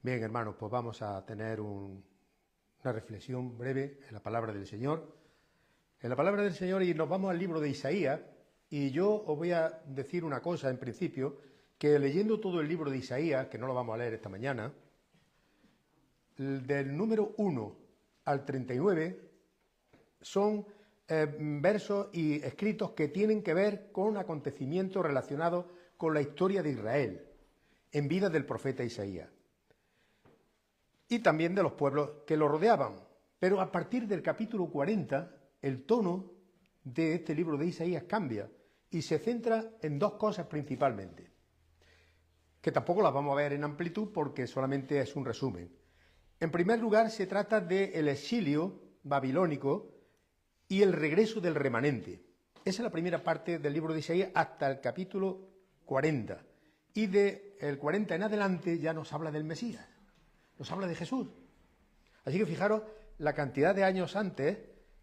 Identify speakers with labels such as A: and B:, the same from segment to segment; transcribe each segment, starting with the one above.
A: Bien, hermanos, pues vamos a tener una reflexión breve en la palabra del Señor. En la palabra del Señor, y nos vamos al libro de Isaías, y yo os voy a decir una cosa en principio, que leyendo todo el libro de Isaías, que no lo vamos a leer esta mañana, del número 1 al 39 son versos y escritos que tienen que ver con acontecimientos relacionados con la historia de Israel, en vida del profeta Isaías, y también de los pueblos que lo rodeaban. Pero a partir del capítulo 40, el tono de este libro de Isaías cambia y se centra en dos cosas principalmente, que tampoco las vamos a ver en amplitud porque solamente es un resumen. En primer lugar, se trata del exilio babilónico y el regreso del remanente. Esa es la primera parte del libro de Isaías hasta el capítulo 40. Y del 40 en adelante ya nos habla del Mesías, nos habla de Jesús. Así que fijaros la cantidad de años antes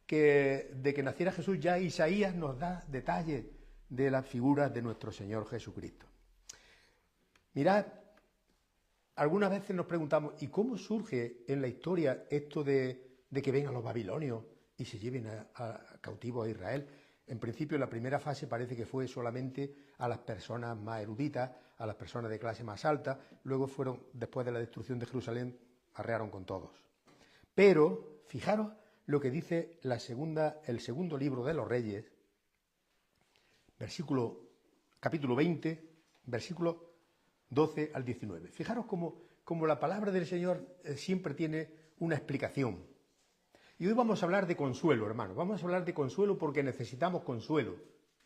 A: de que naciera Jesús, ya Isaías nos da detalles de las figuras de nuestro Señor Jesucristo. Mirad, algunas veces nos preguntamos, ¿y cómo surge en la historia esto de que vengan los babilonios y se lleven a cautivo a Israel? En principio, la primera fase parece que fue solamente a las personas más eruditas, a las personas de clase más alta. Luego fueron, después de la destrucción de Jerusalén, arrearon con todos. Pero, fijaros lo que dice el segundo libro de los Reyes, capítulo 20, versículos 12 al 19. Fijaros cómo la palabra del Señor siempre tiene una explicación. Y hoy vamos a hablar de consuelo, hermanos. Vamos a hablar de consuelo porque necesitamos consuelo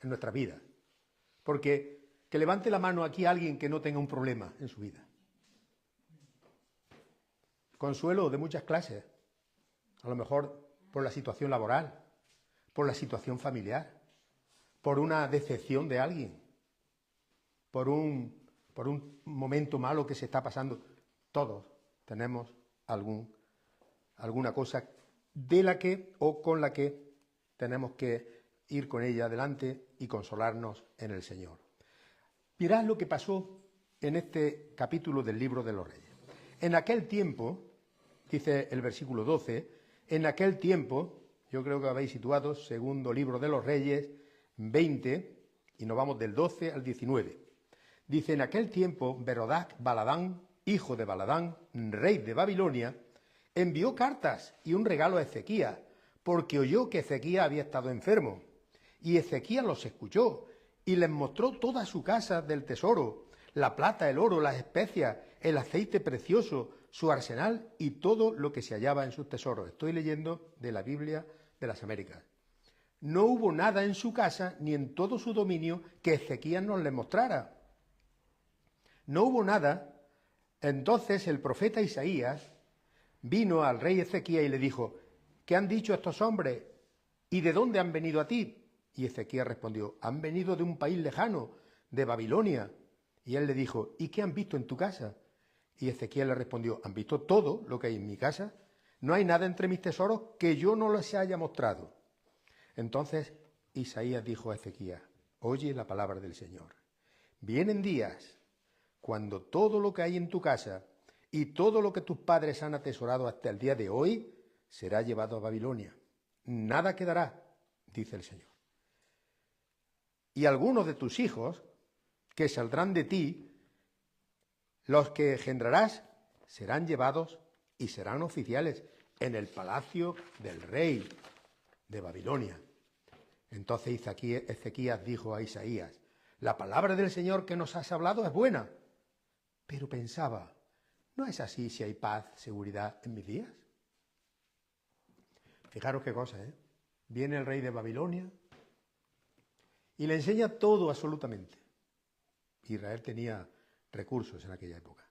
A: en nuestra vida. Porque que levante la mano aquí alguien que no tenga un problema en su vida. Consuelo de muchas clases. A lo mejor por la situación laboral, por la situación familiar, por una decepción de alguien, por un momento malo que se está pasando. Todos tenemos alguna cosa de la que o con la que tenemos que ir con ella adelante y consolarnos en el Señor. Mirad lo que pasó en este capítulo del libro de los Reyes. En aquel tiempo, dice el versículo 12, en aquel tiempo, yo creo que habéis situado, segundo libro de los Reyes, 20, y nos vamos del 12 al 19. Dice, en aquel tiempo, Berodac Baladán, hijo de Baladán, rey de Babilonia, envió cartas y un regalo a Ezequías, porque oyó que Ezequías había estado enfermo. Y Ezequías los escuchó y les mostró toda su casa del tesoro, la plata, el oro, las especias, el aceite precioso, su arsenal y todo lo que se hallaba en sus tesoros. Estoy leyendo de la Biblia de las Américas. No hubo nada en su casa ni en todo su dominio que Ezequías nos le mostrara. No hubo nada. Entonces el profeta Isaías vino al rey Ezequías y le dijo, ¿qué han dicho estos hombres? ¿Y de dónde han venido a ti? Y Ezequías respondió, han venido de un país lejano, de Babilonia. Y él le dijo, ¿y qué han visto en tu casa? Y Ezequías le respondió, han visto todo lo que hay en mi casa. No hay nada entre mis tesoros que yo no les haya mostrado. Entonces Isaías dijo a Ezequías, oye la palabra del Señor. Vienen días cuando todo lo que hay en tu casa y todo lo que tus padres han atesorado hasta el día de hoy será llevado a Babilonia. Nada quedará, dice el Señor. Y algunos de tus hijos que saldrán de ti, los que engendrarás, serán llevados y serán oficiales en el palacio del rey de Babilonia. Entonces Ezequías dijo a Isaías, la palabra del Señor que nos has hablado es buena. Pero pensaba, ¿no es así si hay paz, seguridad en mis días? Fijaros qué cosa, ¿eh? Viene el rey de Babilonia y le enseña todo absolutamente. Israel tenía recursos en aquella época.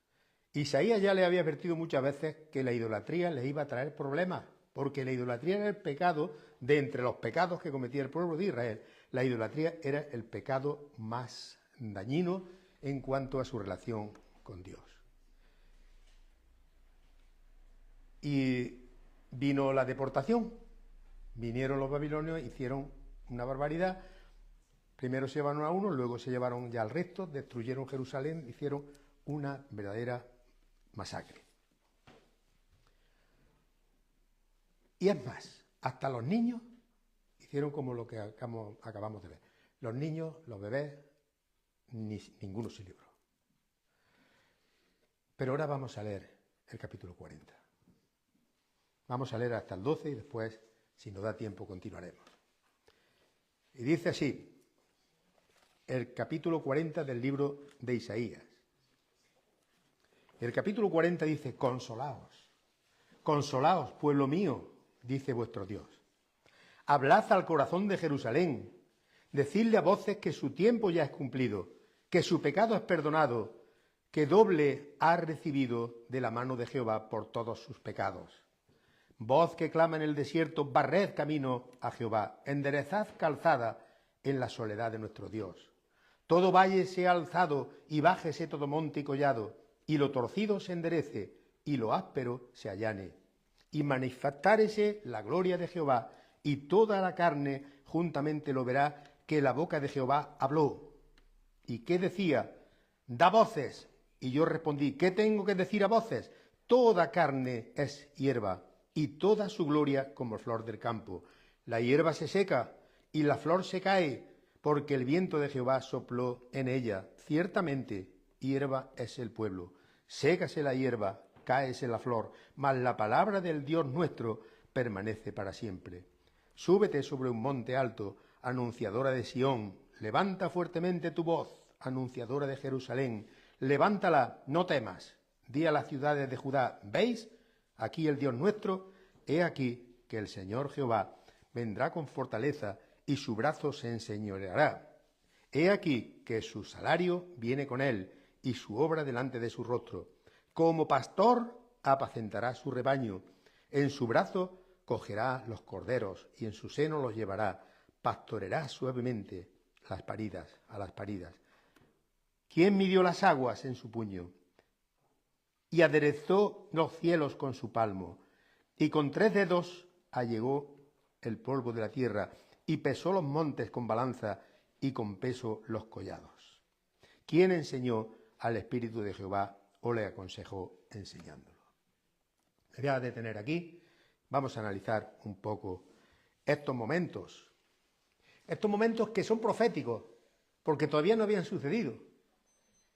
A: Isaías ya le había advertido muchas veces que la idolatría le iba a traer problemas, porque la idolatría era el pecado, de entre los pecados que cometía el pueblo de Israel, la idolatría era el pecado más dañino en cuanto a su relación con Dios. Y vino la deportación, vinieron los babilonios, hicieron una barbaridad. Primero se llevaron a uno, luego se llevaron ya al resto, destruyeron Jerusalén, hicieron una verdadera masacre. Y es más, hasta los niños hicieron como lo que acabamos de ver. Los niños, los bebés, ninguno se libró. Pero ahora vamos a leer el capítulo 40. Vamos a leer hasta el 12 y después, si nos da tiempo, continuaremos. Y dice así, el capítulo 40 del libro de Isaías. El capítulo 40 dice, consolaos, consolaos, pueblo mío, dice vuestro Dios. Hablad al corazón de Jerusalén, decidle a voces que su tiempo ya es cumplido, que su pecado es perdonado, que doble ha recibido de la mano de Jehová por todos sus pecados. Voz que clama en el desierto, barred camino a Jehová, enderezad calzada en la soledad de nuestro Dios. Todo valle sea alzado y bájese todo monte y collado, y lo torcido se enderece y lo áspero se allane. Y manifestárese la gloria de Jehová, y toda la carne juntamente lo verá, que la boca de Jehová habló. ¿Y qué decía? Da voces. Y yo respondí, ¿qué tengo que decir a voces? Toda carne es hierba, y toda su gloria como flor del campo. La hierba se seca, y la flor se cae, porque el viento de Jehová sopló en ella. Ciertamente, hierba es el pueblo. Sécase la hierba, cáese la flor, mas la palabra del Dios nuestro permanece para siempre. Súbete sobre un monte alto, anunciadora de Sión, levanta fuertemente tu voz, anunciadora de Jerusalén, levántala, no temas, di a las ciudades de Judá, ¿veis? Aquí el Dios nuestro, he aquí que el Señor Jehová vendrá con fortaleza y su brazo se enseñoreará. He aquí que su salario viene con él y su obra delante de su rostro. Como pastor apacentará su rebaño, en su brazo cogerá los corderos y en su seno los llevará, pastoreará suavemente a las paridas. ¿Quién midió las aguas en su puño? Y aderezó los cielos con su palmo, y con 3 dedos allegó el polvo de la tierra, y pesó los montes con balanza, y con peso los collados. ¿Quién enseñó al Espíritu de Jehová o le aconsejó enseñándolo? Me voy a detener aquí. Vamos a analizar un poco estos momentos que son proféticos, porque todavía no habían sucedido.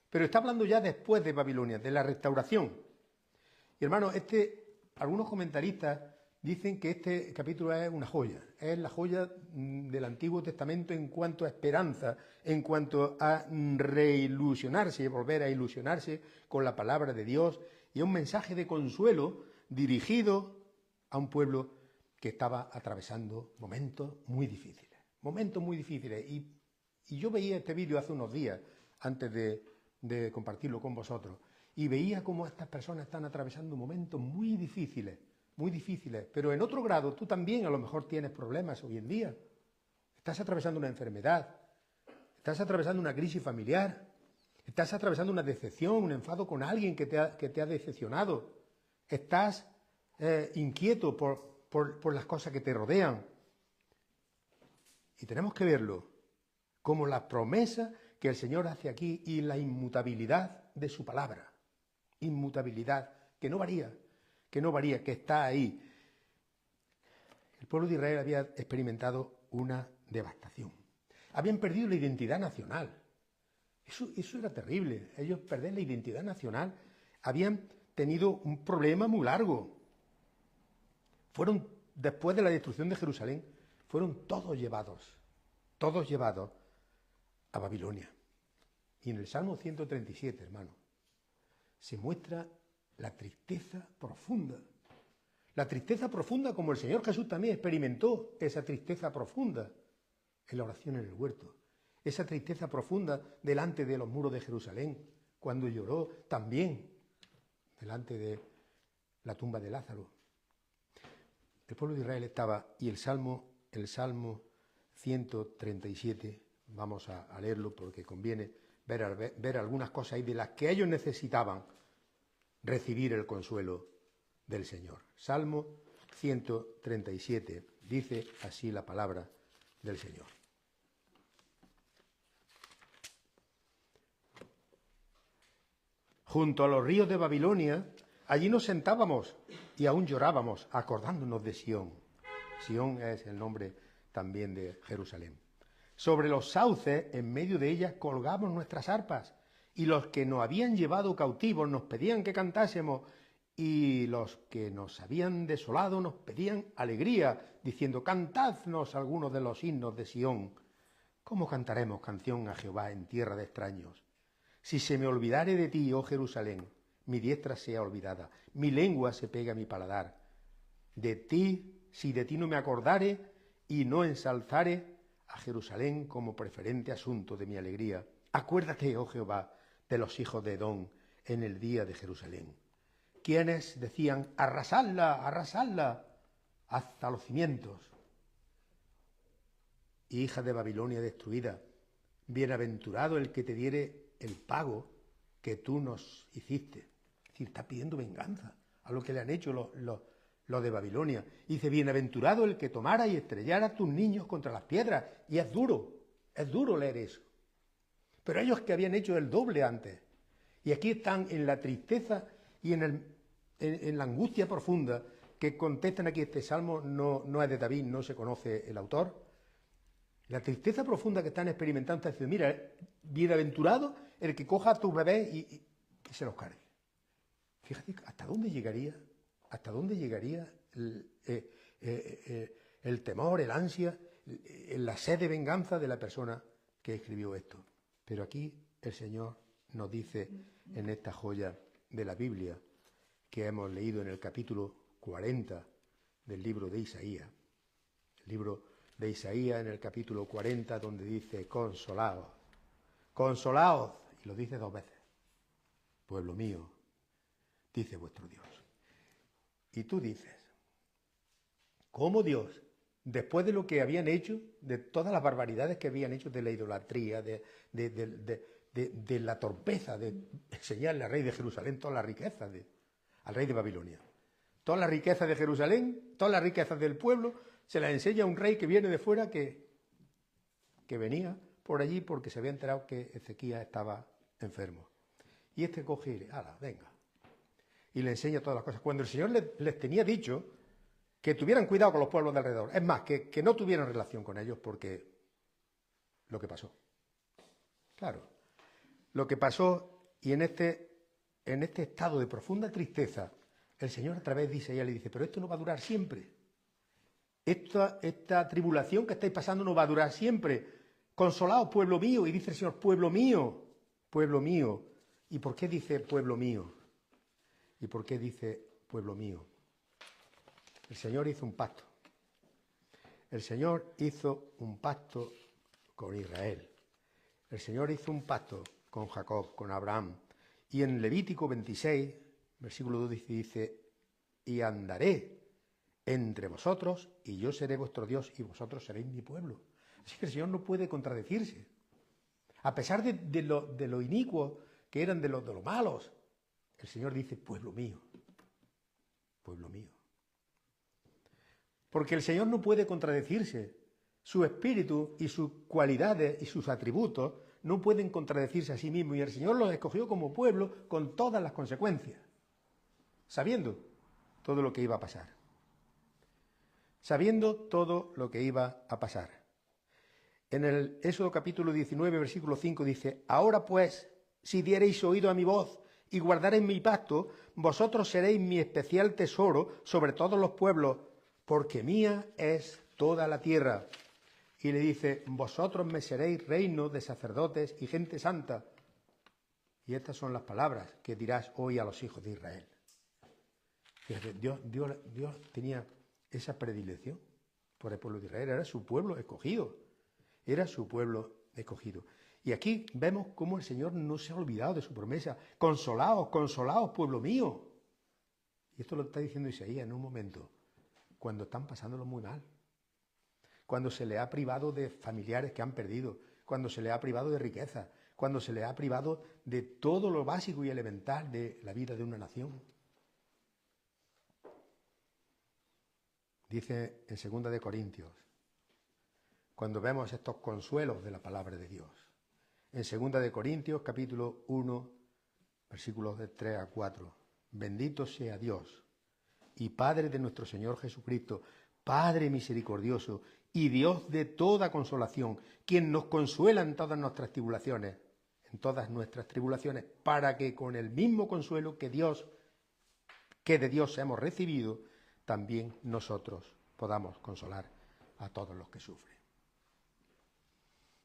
A: Pero está hablando ya después de Babilonia, de la restauración. Y hermano, algunos comentaristas dicen que este capítulo es una joya. Es la joya del Antiguo Testamento en cuanto a esperanza, en cuanto a reilusionarse, volver a ilusionarse con la palabra de Dios. Y es un mensaje de consuelo dirigido a un pueblo que estaba atravesando momentos muy difíciles. Y yo veía este vídeo hace unos días, antes de compartirlo con vosotros, y veía cómo estas personas están atravesando momentos muy difíciles, pero en otro grado tú también a lo mejor tienes problemas hoy en día. Estás atravesando una enfermedad, estás atravesando una crisis familiar, estás atravesando una decepción, un enfado con alguien que te ha decepcionado, estás inquieto por las cosas que te rodean. Y tenemos que verlo como la promesa que el Señor hace aquí y la inmutabilidad de su palabra. Inmutabilidad, que no varía, que está ahí. El pueblo de Israel había experimentado una devastación. Habían perdido la identidad nacional. Eso era terrible. Ellos perder la identidad nacional. Habían tenido un problema muy largo. Después de la destrucción de Jerusalén, fueron todos llevados a Babilonia. Y en el Salmo 137, hermano, se muestra la tristeza profunda. La tristeza profunda como el Señor Jesús también experimentó esa tristeza profunda en la oración en el huerto. Esa tristeza profunda delante de los muros de Jerusalén, cuando lloró también delante de la tumba de Lázaro. El pueblo de Israel estaba, y el Salmo 137, vamos a leerlo porque conviene ver algunas cosas ahí de las que ellos necesitaban recibir el consuelo del Señor. Salmo 137, dice así la palabra del Señor. Junto a los ríos de Babilonia, allí nos sentábamos y aún llorábamos acordándonos de Sión. Sión es el nombre también de Jerusalén. Sobre los sauces, en medio de ellas, colgamos nuestras arpas, y los que nos habían llevado cautivos nos pedían que cantásemos, y los que nos habían desolado nos pedían alegría, diciendo, cantadnos algunos de los himnos de Sión. ¿Cómo cantaremos canción a Jehová en tierra de extraños? Si se me olvidare de ti, oh Jerusalén, mi diestra sea olvidada, mi lengua se pega a mi paladar. De ti, si de ti no me acordare y no ensalzare a Jerusalén como preferente asunto de mi alegría. Acuérdate, oh Jehová, de los hijos de Edom en el día de Jerusalén. Quienes decían, arrasadla, arrasadla, hasta los cimientos. Hija de Babilonia destruida, bienaventurado el que te diere el pago que tú nos hiciste. Es decir, está pidiendo venganza a lo que le han hecho los de Babilonia. Dice, bienaventurado el que tomara y estrellara a tus niños contra las piedras. Y es duro leer eso. Pero ellos que habían hecho el doble antes. Y aquí están en la tristeza y en la angustia profunda que contestan aquí. Este salmo no es de David, no se conoce el autor. La tristeza profunda que están experimentando, es decir, mira, bienaventurado el que coja a tus bebés y se los cargue. Fíjate hasta dónde llegaría el temor, el ansia, la sed de venganza de la persona que escribió esto. Pero aquí el Señor nos dice en esta joya de la Biblia que hemos leído en el capítulo 40 del libro de Isaías. El libro de Isaías en el capítulo 40 donde dice, consolaos, consolaos, y lo dice 2 veces. Pueblo mío, dice vuestro Dios. Y tú dices, ¿cómo Dios, después de lo que habían hecho, de todas las barbaridades que habían hecho, de la idolatría, de la torpeza, de enseñarle al rey de Jerusalén todas las riquezas, al rey de Babilonia, todas las riquezas de Jerusalén, todas las riquezas del pueblo, se las enseña a un rey que viene de fuera que venía por allí porque se había enterado que Ezequías estaba enfermo. Y este coge y le, ¡hala, venga! Y le enseña todas las cosas. Cuando el Señor les tenía dicho que tuvieran cuidado con los pueblos de alrededor. Es más, que no tuvieran relación con ellos porque lo que pasó. Claro, lo que pasó y en este estado de profunda tristeza, el Señor a través de Isaías le dice, pero esto no va a durar siempre. Esta tribulación que estáis pasando no va a durar siempre. Consolaos, pueblo mío. Y dice el Señor, pueblo mío, pueblo mío. ¿Y por qué dice pueblo mío? ¿Y por qué dice pueblo mío? El Señor hizo un pacto. El Señor hizo un pacto con Israel. El Señor hizo un pacto con Jacob, con Abraham. Y en Levítico 26, versículo 2 dice, y andaré entre vosotros, y yo seré vuestro Dios, y vosotros seréis mi pueblo. Así que el Señor no puede contradecirse. A pesar de lo inicuo que eran, de lo malos, el Señor dice, pueblo mío, pueblo mío. Porque el Señor no puede contradecirse. Su espíritu y sus cualidades y sus atributos no pueden contradecirse a sí mismo. Y el Señor los escogió como pueblo con todas las consecuencias, sabiendo todo lo que iba a pasar. Sabiendo todo lo que iba a pasar. En el Éxodo capítulo 19, versículo 5 dice, ahora pues, si diereis oído a mi voz y guardareis mi pacto, vosotros seréis mi especial tesoro sobre todos los pueblos, porque mía es toda la tierra. Y le dice, vosotros me seréis reino de sacerdotes y gente santa. Y estas son las palabras que dirás hoy a los hijos de Israel. Fíjate, Dios tenía esa predilección por el pueblo de Israel. Era su pueblo escogido. Era su pueblo escogido. Y aquí vemos cómo el Señor no se ha olvidado de su promesa. Consolaos, consolaos, pueblo mío. Y esto lo está diciendo Isaías en un momento, cuando están pasándolo muy mal. Cuando se le ha privado de familiares que han perdido. Cuando se le ha privado de riqueza. Cuando se le ha privado de todo lo básico y elemental de la vida de una nación. Dice en 2 de Corintios, cuando vemos estos consuelos de la palabra de Dios. En 2 de Corintios, capítulo 1, versículos de 3 a 4. Bendito sea Dios y Padre de nuestro Señor Jesucristo, Padre misericordioso y Dios de toda consolación, quien nos consuela en todas nuestras tribulaciones, para que con el mismo consuelo que de Dios hemos recibido, también nosotros podamos consolar a todos los que sufren.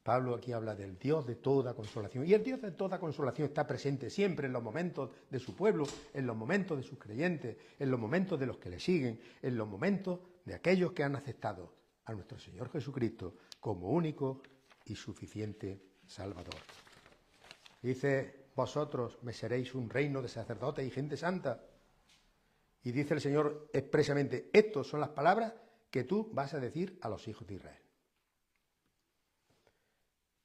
A: Pablo aquí habla del Dios de toda consolación. Y el Dios de toda consolación está presente siempre en los momentos de su pueblo, en los momentos de sus creyentes, en los momentos de los que le siguen, en los momentos de aquellos que han aceptado a nuestro Señor Jesucristo como único y suficiente Salvador. Dice, vosotros me seréis un reino de sacerdotes y gente santa. Y dice el Señor expresamente, estas son las palabras que tú vas a decir a los hijos de Israel.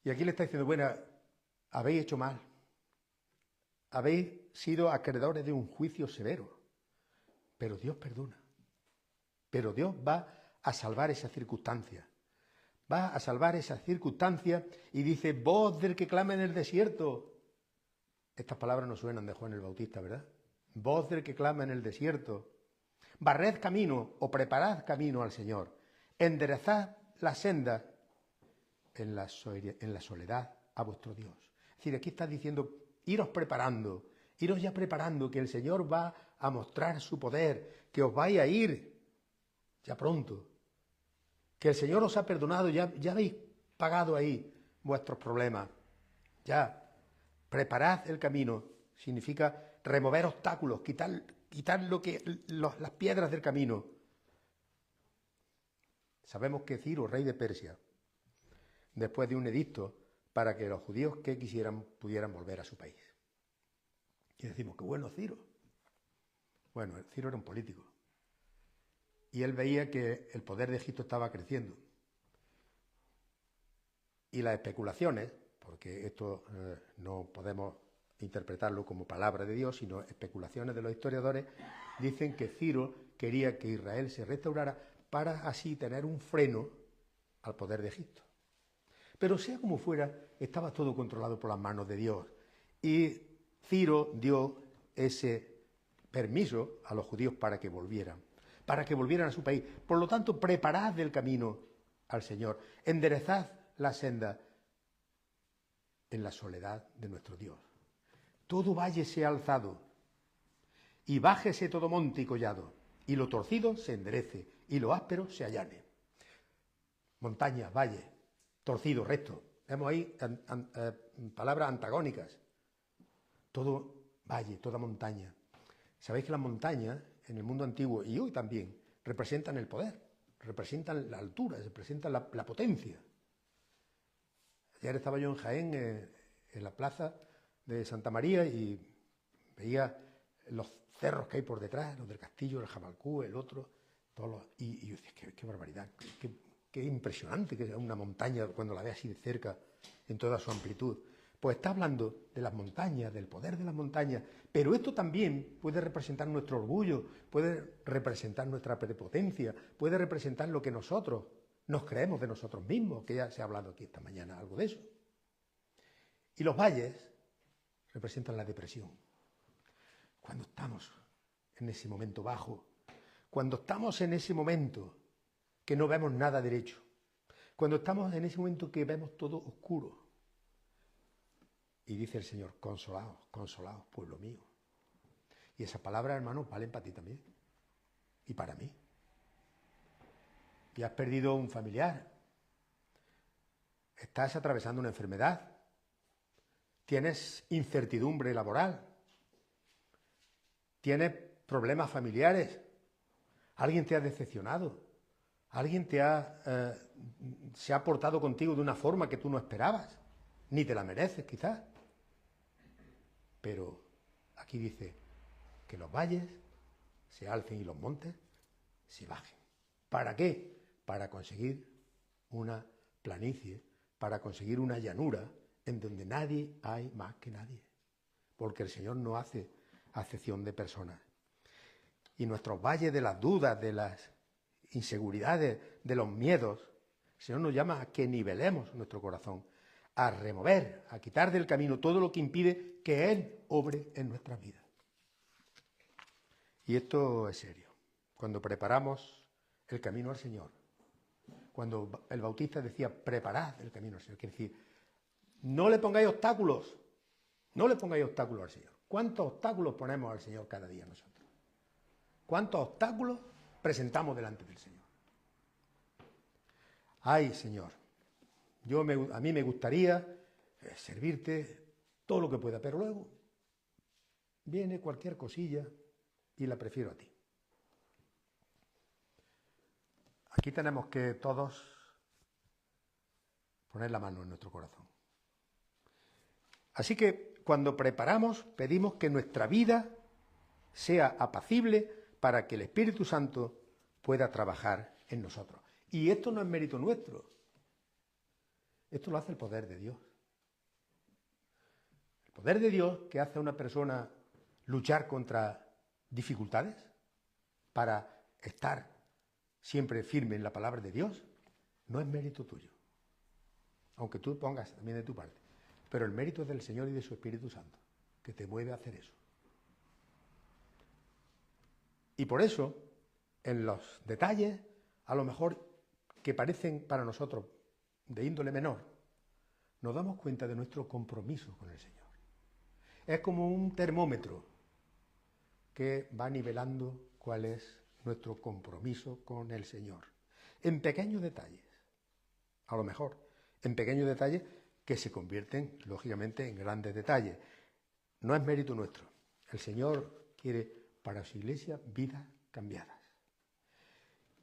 A: Y aquí le está diciendo, bueno, habéis hecho mal, habéis sido acreedores de un juicio severo, pero Dios perdona, pero Dios va a salvar esa circunstancia, y dice, voz del que clama en el desierto. Estas palabras no suenan de Juan el Bautista, ¿verdad? Voz del que clama en el desierto. Barred camino o preparad camino al Señor, enderezad la senda en la soledad a vuestro Dios. Es decir, aquí está diciendo, iros ya preparando, que el Señor va a mostrar su poder, que os vais a ir ya pronto, que el Señor os ha perdonado, ya habéis pagado ahí vuestros problemas, ya. Preparad el camino, significa remover obstáculos, quitar las piedras del camino. Sabemos que Ciro, rey de Persia, después de un edicto para que los judíos que quisieran pudieran volver a su país. Y decimos, qué bueno Ciro. Bueno, Ciro era un político. Y él veía que el poder de Egipto estaba creciendo. Y las especulaciones, porque esto no podemos interpretarlo como palabra de Dios, sino especulaciones de los historiadores, dicen que Ciro quería que Israel se restaurara para así tener un freno al poder de Egipto. Pero sea como fuera, estaba todo controlado por las manos de Dios. Y Ciro dio ese permiso a los judíos para que volvieran a su país. Por lo tanto, preparad el camino al Señor, enderezad la senda en la soledad de nuestro Dios. Todo valle sea alzado, y bájese todo monte y collado, y lo torcido se enderece, y lo áspero se allane. Montaña, valle, torcido, recto. Vemos ahí palabras antagónicas. Todo valle, toda montaña. Sabéis que las montañas, en el mundo antiguo, y hoy también, representan el poder, representan la altura, representan la potencia. Ayer estaba yo en Jaén, en la plaza de Santa María, y veía los cerros que hay por detrás, los del Castillo, el Jamalcú, el otro, y yo decía, qué barbaridad, qué impresionante que es una montaña cuando la ve así de cerca, en toda su amplitud. Pues está hablando de las montañas, del poder de las montañas, pero esto también puede representar nuestro orgullo, puede representar nuestra prepotencia, puede representar lo que nosotros nos creemos de nosotros mismos, que ya se ha hablado aquí esta mañana algo de eso. Y los valles representan la depresión. Cuando estamos en ese momento bajo, cuando estamos en ese momento que no vemos nada derecho, cuando estamos en ese momento que vemos todo oscuro. Y dice el Señor, consolaos, consolaos, pueblo mío. Y esas palabras, hermanos, valen para ti también y para mí. Y has perdido un familiar, estás atravesando una enfermedad, tienes incertidumbre laboral, tienes problemas familiares, alguien te ha decepcionado, alguien se ha portado contigo de una forma que tú no esperabas, ni te la mereces quizás. Pero aquí dice que los valles se alcen y los montes se bajen. ¿Para qué? Para conseguir una planicie, para conseguir una llanura en donde nadie hay más que nadie. Porque el Señor no hace acepción de personas. Y nuestros valles de las dudas, de las inseguridades, de los miedos, el Señor nos llama a que nivelemos nuestro corazón, a remover, a quitar del camino todo lo que impide que Él obre en nuestras vidas. Y esto es serio. cuando preparamos el camino al Señor, cuando el Bautista decía, preparad el camino al Señor, quiere decir, no le pongáis obstáculos, no le pongáis obstáculos al Señor. ¿Cuántos obstáculos ponemos al Señor cada día nosotros? ¿Cuántos obstáculos presentamos delante del Señor? Ay, Señor, a mí me gustaría servirte todo lo que pueda, pero luego viene cualquier cosilla y la prefiero a ti. Aquí tenemos que todos poner la mano en nuestro corazón. Así que cuando preparamos, pedimos que nuestra vida sea apacible para que el Espíritu Santo pueda trabajar en nosotros. Y esto no es mérito nuestro. Esto lo hace el poder de Dios. El poder de Dios que hace a una persona luchar contra dificultades para estar siempre firme en la palabra de Dios, no es mérito tuyo. Aunque tú pongas también de tu parte. Pero el mérito es del Señor y de su Espíritu Santo, que te mueve a hacer eso. Y por eso, en los detalles, a lo mejor que parecen para nosotros de índole menor, nos damos cuenta de nuestro compromiso con el Señor. Es como un termómetro que va nivelando cuál es nuestro compromiso con el Señor. En pequeños detalles, a lo mejor, en pequeños detalles que se convierten, lógicamente, en grandes detalles. No es mérito nuestro. El Señor quiere para su iglesia vidas cambiadas.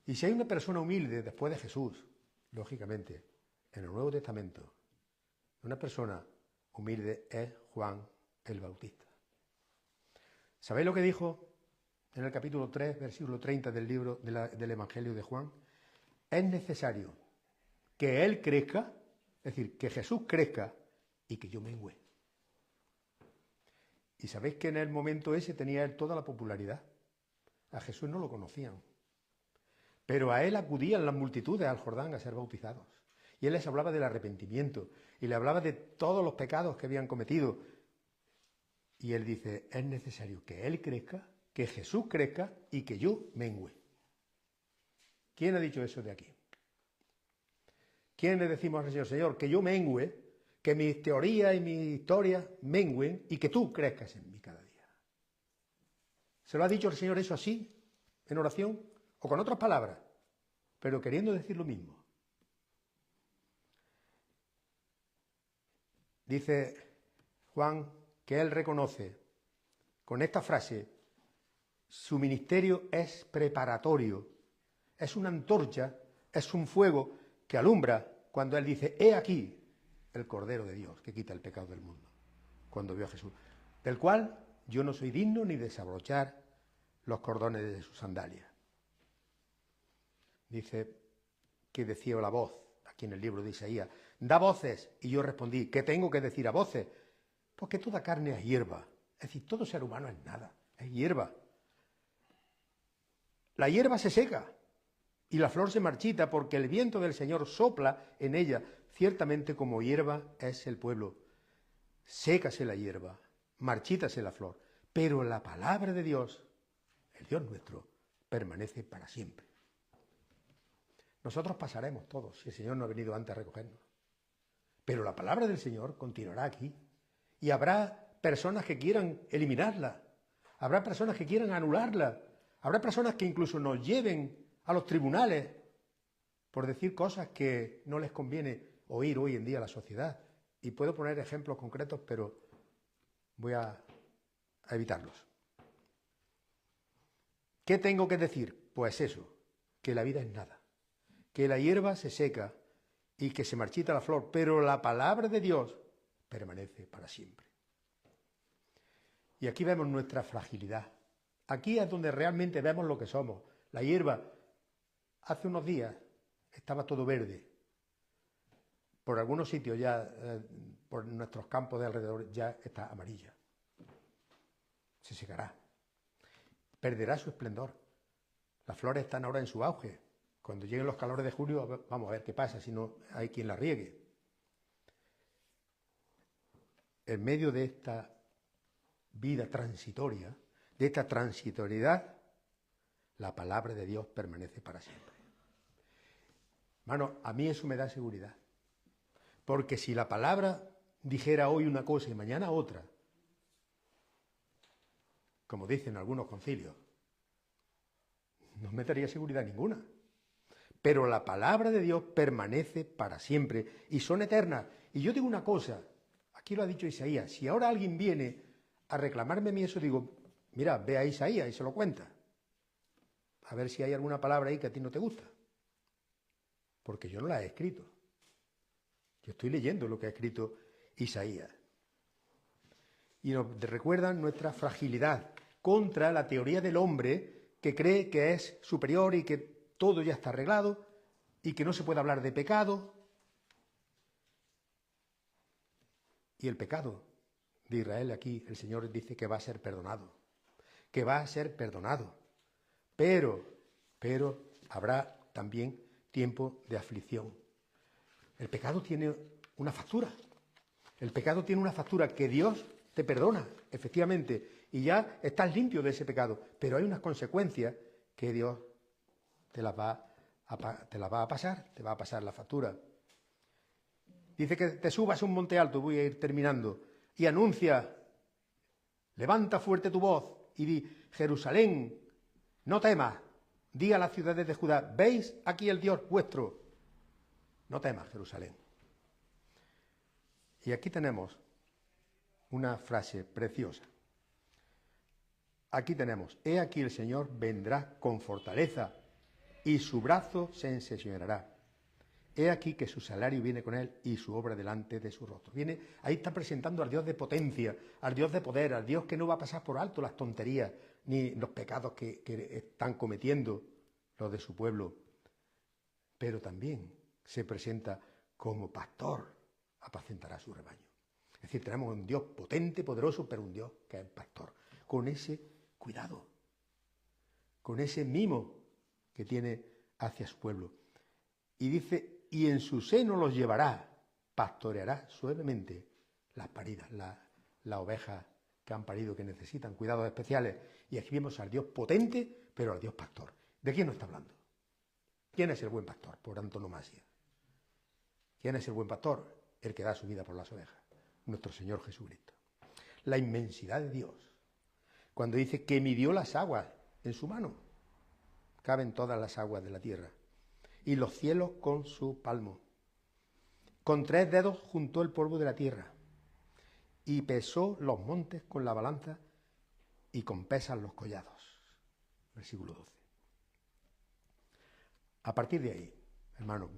A: Y si hay una persona humilde después de Jesús, lógicamente, en el Nuevo Testamento, una persona humilde es Juan el Bautista. ¿Sabéis lo que dijo en el capítulo 3, versículo 30 del libro del Evangelio de Juan? Es necesario que Él crezca, es decir, que Jesús crezca y que yo mengüe. Y sabéis que en el momento ese tenía Él toda la popularidad. A Jesús no lo conocían. Pero a Él acudían las multitudes al Jordán a ser bautizados. Y Él les hablaba del arrepentimiento y le hablaba de todos los pecados que habían cometido. Y Él dice, es necesario que Él crezca, que Jesús crezca y que yo mengüe. ¿Quién ha dicho eso de aquí? ¿Quién le decimos al Señor, Señor, que yo mengüe, que mis teorías y mis historias mengüen y que tú crezcas en mí cada día? ¿Se lo ha dicho el Señor eso así, en oración, o con otras palabras, pero queriendo decir lo mismo? Dice Juan que él reconoce con esta frase, su ministerio es preparatorio, es una antorcha, es un fuego que alumbra cuando él dice, he aquí el Cordero de Dios que quita el pecado del mundo, cuando vio a Jesús, del cual yo no soy digno ni desabrochar los cordones de sus sandalias. Dice que decía la voz, aquí en el libro de Isaías, da voces, y yo respondí, ¿qué tengo que decir a voces? Porque toda carne es hierba, es decir, todo ser humano es nada, es hierba. La hierba se seca y la flor se marchita porque el viento del Señor sopla en ella. Ciertamente como hierba es el pueblo. Sécase la hierba, marchítase la flor, pero la palabra de Dios, el Dios nuestro, permanece para siempre. Nosotros pasaremos todos, si el Señor no ha venido antes a recogernos. Pero la palabra del Señor continuará aquí. Y habrá personas que quieran eliminarla. Habrá personas que quieran anularla. Habrá personas que incluso nos lleven a los tribunales por decir cosas que no les conviene oír hoy en día a la sociedad. Y puedo poner ejemplos concretos, pero voy a evitarlos. ¿Qué tengo que decir? Pues eso, que la vida es nada, que la hierba se seca y que se marchita la flor, pero la palabra de Dios permanece para siempre. Y aquí vemos nuestra fragilidad. Aquí es donde realmente vemos lo que somos. La hierba, hace unos días, estaba todo verde. Por algunos sitios ya, por nuestros campos de alrededor, ya está amarilla. Se secará. Perderá su esplendor. Las flores están ahora en su auge. Cuando lleguen los calores de julio, vamos a ver qué pasa, si no hay quien la riegue. En medio de esta vida transitoria, de esta transitoriedad, La palabra de Dios permanece para siempre. Hermano, a mí eso me da seguridad. Porque si la palabra dijera hoy una cosa y mañana otra, como dicen algunos concilios, no me daría seguridad ninguna. Pero la palabra de Dios permanece para siempre y son eternas. Y yo digo una cosa, aquí lo ha dicho Isaías, si ahora alguien viene a reclamarme a mí eso, digo, mira, ve a Isaías y se lo cuenta. A ver si hay alguna palabra ahí que a ti no te gusta. Porque yo no la he escrito. Yo estoy leyendo lo que ha escrito Isaías. Y nos recuerdan nuestra fragilidad contra la teoría del hombre que cree que es superior y que todo ya está arreglado y que no se puede hablar de pecado. Y el pecado de Israel aquí, el Señor dice que va a ser perdonado. Que va a ser perdonado. Pero habrá también tiempo de aflicción. El pecado tiene una factura. El pecado tiene una factura que Dios te perdona, efectivamente, y ya estás limpio de ese pecado, pero hay unas consecuencias que Dios te las va a pasar, te va a pasar la factura. Dice que te subas a un monte alto, voy a ir terminando, y anuncia, levanta fuerte tu voz y di, Jerusalén, no temas, di a las ciudades de Judá, ¿veis aquí el Dios vuestro? No temas, Jerusalén. Y aquí tenemos una frase preciosa. Aquí tenemos, he aquí el Señor vendrá con fortaleza y su brazo se enseñoreará. He aquí que su salario viene con él y su obra delante de su rostro. Viene, ahí está presentando al Dios de potencia, al Dios de poder, al Dios que no va a pasar por alto las tonterías ni los pecados que están cometiendo los de su pueblo. Pero también se presenta como pastor, apacentará su rebaño. Es decir, tenemos un Dios potente, poderoso, pero un Dios que es pastor. Con ese cuidado, con ese mimo que tiene hacia su pueblo. Y dice, y en su seno los llevará, pastoreará suavemente las paridas, las ovejas que han parido, que necesitan cuidados especiales. Y aquí vemos al Dios potente, pero al Dios pastor. ¿De quién nos está hablando? ¿Quién es el buen pastor, por antonomasia? ¿Quién es el buen pastor? El que da su vida por las ovejas, nuestro Señor Jesucristo. La inmensidad de Dios, cuando dice que midió las aguas en su mano, caben todas las aguas de la tierra, y los cielos con su palmo. Con 3 dedos juntó el polvo de la tierra, y pesó los montes con la balanza, y con pesas los collados. Versículo 12. A partir de ahí, hermanos,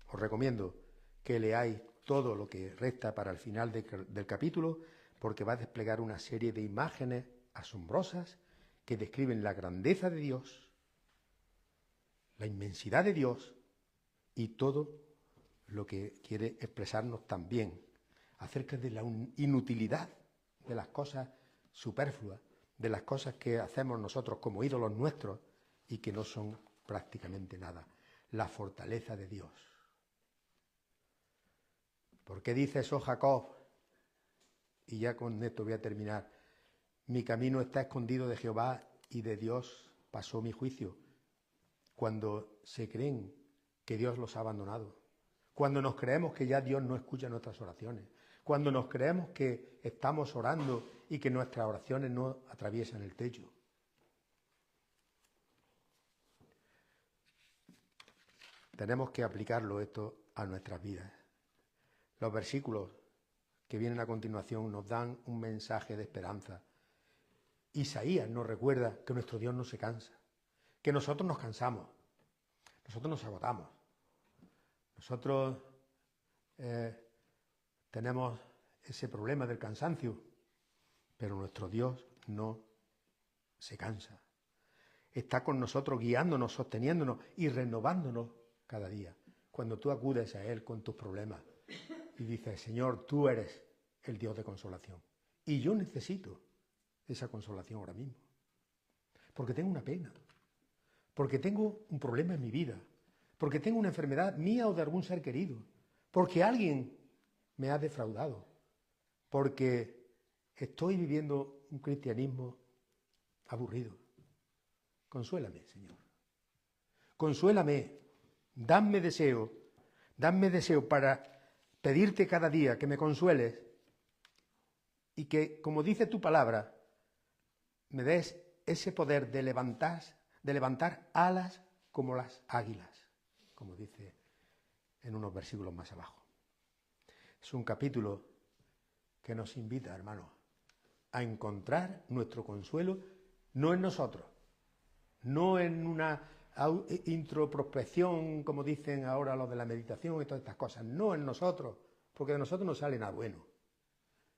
A: os recomiendo que leáis todo lo que resta para el final del capítulo, porque va a desplegar una serie de imágenes asombrosas que describen la grandeza de Dios, la inmensidad de Dios y todo lo que quiere expresarnos también acerca de la inutilidad de las cosas superfluas, de las cosas que hacemos nosotros como ídolos nuestros y que no son prácticamente nada. La fortaleza de Dios. ¿Por qué dice eso Jacob? Y ya con esto voy a terminar. Mi camino está escondido de Jehová y de Dios pasó mi juicio. Cuando se creen que Dios los ha abandonado. Cuando nos creemos que ya Dios no escucha nuestras oraciones. Cuando nos creemos que estamos orando y que nuestras oraciones no atraviesan el techo. Tenemos que aplicarlo esto a nuestras vidas. Los versículos que vienen a continuación nos dan un mensaje de esperanza. Isaías nos recuerda que nuestro Dios no se cansa, que nosotros nos cansamos, nosotros nos agotamos, nosotros tenemos ese problema del cansancio, pero nuestro Dios no se cansa. Está con nosotros guiándonos, sosteniéndonos y renovándonos cada día. Cuando tú acudes a Él con tus problemas y dices, Señor, tú eres el Dios de consolación. Y yo necesito esa consolación ahora mismo. Porque tengo una pena. Porque tengo un problema en mi vida. Porque tengo una enfermedad mía o de algún ser querido. Porque alguien me ha defraudado. Porque estoy viviendo un cristianismo aburrido. Consuélame, Señor. Consuélame. Dame deseo para pedirte cada día que me consueles y que, como dice tu palabra, me des ese poder de levantar alas como las águilas, como dice en unos versículos más abajo. Es un capítulo que nos invita, hermanos, a encontrar nuestro consuelo no en nosotros, no en una introspección, como dicen ahora los de la meditación y todas estas cosas, no en nosotros, porque de nosotros no sale nada bueno,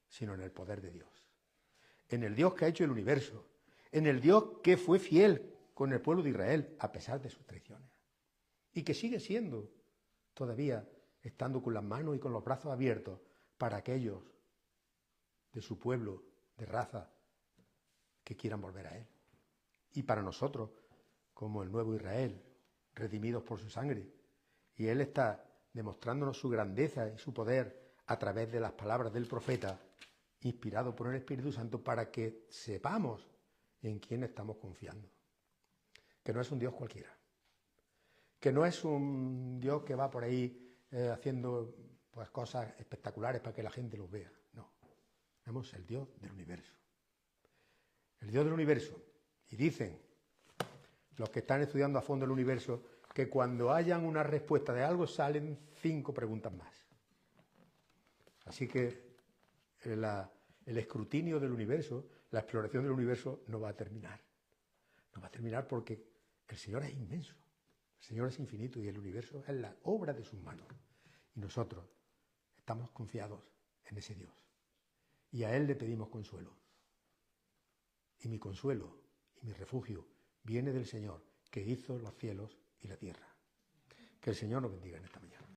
A: sino en el poder de Dios, en el Dios que ha hecho el universo, en el Dios que fue fiel con el pueblo de Israel a pesar de sus traiciones y que sigue siendo todavía estando con las manos y con los brazos abiertos para aquellos de su pueblo, de raza, que quieran volver a Él. Y para nosotros, como el nuevo Israel, redimidos por su sangre. Y Él está demostrándonos su grandeza y su poder a través de las palabras del profeta, inspirado por el Espíritu Santo, para que sepamos en quién estamos confiando. Que no es un Dios cualquiera. Que no es un Dios que va por ahí haciendo pues, cosas espectaculares para que la gente los vea. No. Vemos el Dios del universo. El Dios del universo. Y dicen los que están estudiando a fondo el universo que cuando hayan una respuesta de algo salen 5 preguntas más. Así que el escrutinio del universo, la exploración del universo no va a terminar. No va a terminar porque el Señor es inmenso, el Señor es infinito y el universo es la obra de sus manos. Y nosotros estamos confiados en ese Dios. Y a Él le pedimos consuelo. Y mi consuelo y mi refugio viene del Señor, que hizo los cielos y la tierra. Que el Señor nos bendiga en esta mañana.